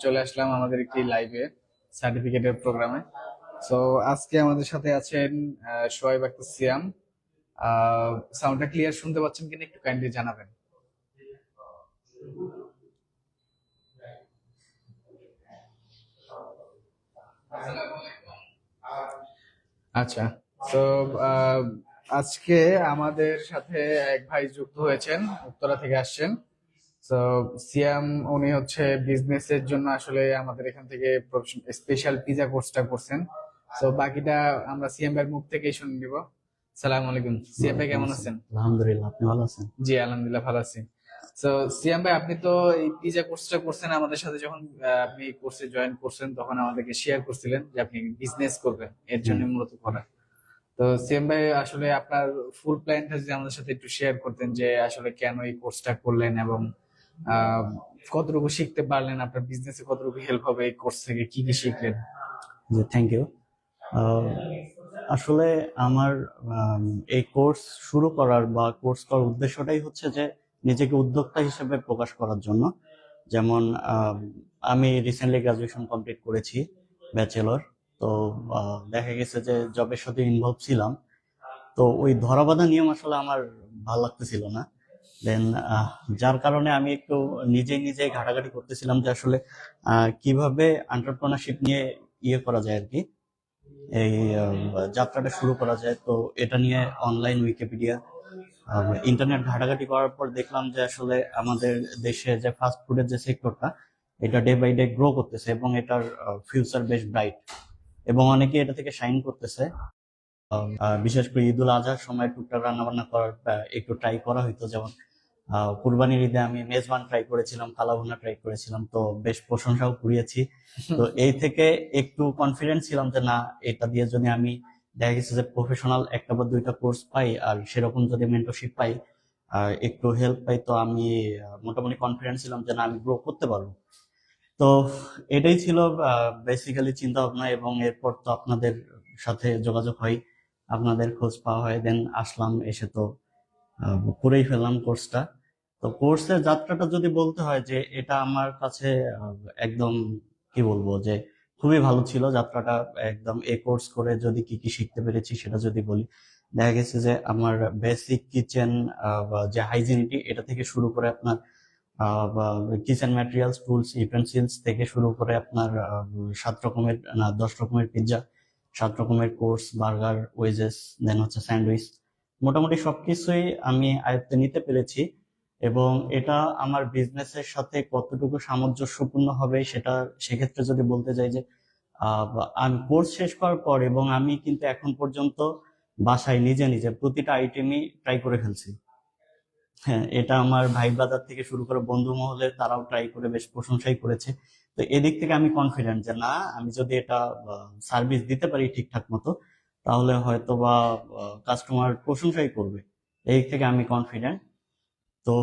চলে আসলাম আমাদের একটি লাইভে সার্টিফিকেটের প্রোগ্রামে। সো আজকে আমাদের সাথে আছেন শোয়েব আক্তার সিয়াম। সাউন্ডটা ক্লিয়ার শুনতে পাচ্ছেন কিনা একটু কাইন্ডলি জানাবেন। আচ্ছা। তো আজকে আমাদের সাথে এক ভাই যুক্ত হয়েছেন, উত্তরা থেকে আসছেন। তো সিয়াম উনি হচ্ছে বিজনেসের জন্য আসলে আমাদের এখান থেকে স্পেশাল পিজা কোর্সটা করছেন। তো বাকিটা আমরা সিয়াম ভাইয়ের মুখ থেকেই শুনে নিব। সালাম আলাইকুম সিয়াম ভাই, কেমন আছেন? আলহামদুলিল্লাহ, আপনি ভালো আছেন? জি আলহামদুলিল্লাহ ভালো আছি। তো সিয়াম ভাই, আপনি তো এই পিজা কোর্সটা করছেন আমাদের সাথে, যখন আপনি কোর্সে জয়েন করছেন তখন আমাদেরকে শেয়ার করছিলেন যে আপনি বিজনেস করবেন, এর জন্য হ্যাঁ। মূলত করা। তো সিয়াম ভাই, আসলে আপনার ফুল প্ল্যানটা যদি আমাদের সাথে একটু শেয়ার করতেন যে আসলে কেন এই কোর্সটা করলেন এবং আহ, কতটুকু শিখতে পারলেন, আপনার বিজনেসে কতটুকু হেল্প হবে এই কোর্স থেকে, কি কি শিখলেন? জি, থ্যাংক ইউ। আসলে আমার এই কোর্স শুরু করার বা কোর্স করার উদ্দেশ্যটাই হচ্ছে যে নিজেকে উদ্যোক্তা হিসেবে প্রকাশ করার জন্য। যেমন আমি রিসেন্টলি গ্রাজুয়েশন কমপ্লিট করেছি, ব্যাচেলর। তো দেখা গেছে যে জবের সাথে ইনভলভ ছিলাম। তো ওই ধরাবাঁধা নিয়ম আসলে আমার ভালো লাগতেছিল না। দেন যার কারণে আমি একটু নিজেই নিজেই ঘাটাঘাটি করতেছিলাম যে আসলে কিভাবে এন্টারপ্রেনারশিপ নিয়ে ইয়ে করা যায় আর কি, এই যাত্রাটা শুরু করা যায়। তো এটা নিয়ে অনলাইন উইকিপিডিয়া, ইন্টারনেট ঘাটাঘাটি করার পর দেখলাম যে আসলে আমাদের দেশে যে ফাস্ট ফুডের যে সেক্টরটা, এটা ডে বাই ডে গ্রো করতেছে এবং এটার ফিউচার বেশ ব্রাইট, এবং অনেকে এটা থেকে শাইন করতেছে। বিশেষ করে ঈদুল আজহার সময় টুকটাক রান্না বান্না করার একটু ট্রাই করা হইতো। যেমন কুরবানির ঈদে আমি মেজবান ট্রাই করেছিলাম, কালাভুনা ট্রাই করেছিলাম, তো বেশ প্রশংসাও কুড়িয়েছি। তো এই থেকে একটু কনফিডেন্ট ছিলাম যে না, এটা দিয়ে যদি আমি দেখা গেছে যে প্রফেশনাল একটা বা দুইটা কোর্স পাই আর সেরকম যদি মেন্টরশিপ পাই আর একটু হেল্প পাই, তো আমি মোটামুটি কনফিডেন্ট ছিলাম যে না, আমি গ্রো করতে পারবো। তো এটাই ছিল বেসিক্যালি চিন্তা ভাবনা, এবং এরপর তো আপনাদের সাথে যোগাযোগ হয়, আপনাদের খোঁজ পাওয়া হয়, দেন আসলাম, এসে তো করেই ফেললাম কোর্সটা। তো কোর্সের যাত্রাটা যদি বলতে হয় যে এটা আমার কাছে একদম কি বলবো যে খুবই ভালো ছিল যাত্রাটা। একদম এ কোর্স করে যদি কি কি শিখতে পেরেছি সেটা যদি বলি, দেখা গেছে যে আমার বেসিক কিচেন যে হাইজিনিটি, এটা থেকে শুরু করে আপনার কিচেন ম্যাটেরিয়ালস, টুলস, ইউটেন্সিলস থেকে শুরু করে আপনার 7 রকমের না 10 রকমের পিৎজা, 7 রকমের কোর্স, বার্গার, ওয়েজেস, দেন হচ্ছে স্যান্ডউইচ, মোটামুটি সবকিছুই আমি আয়ত্তে নিতে পেরেছি। এবং এটা আমার বিজনেসের সাথে কতটুকু সামঞ্জস্যপূর্ণ হবে সেটা, সেক্ষেত্রে যদি বলতে যাই যে আমি কোর্স শেষ করার পর এবং আমি কিন্তু এখন পর্যন্ত বাসায় নিজে নিজে প্রতিটা আইটেমই ট্রাই করে ফেলছি। হ্যাঁ, এটা আমার ভাই ব্রাদার থেকে শুরু করে বন্ধু মহলে তারাও ট্রাই করে বেশ প্রশংসাই করেছে। তো এদিক থেকে আমি কনফিডেন্ট যে না, আমি যদি এটা সার্ভিস দিতে পারি ঠিকঠাক মতো, তাহলে হয়তো বা কাস্টমার প্রশংসাই করবে। এই দিক থেকে আমি কনফিডেন্ট। তো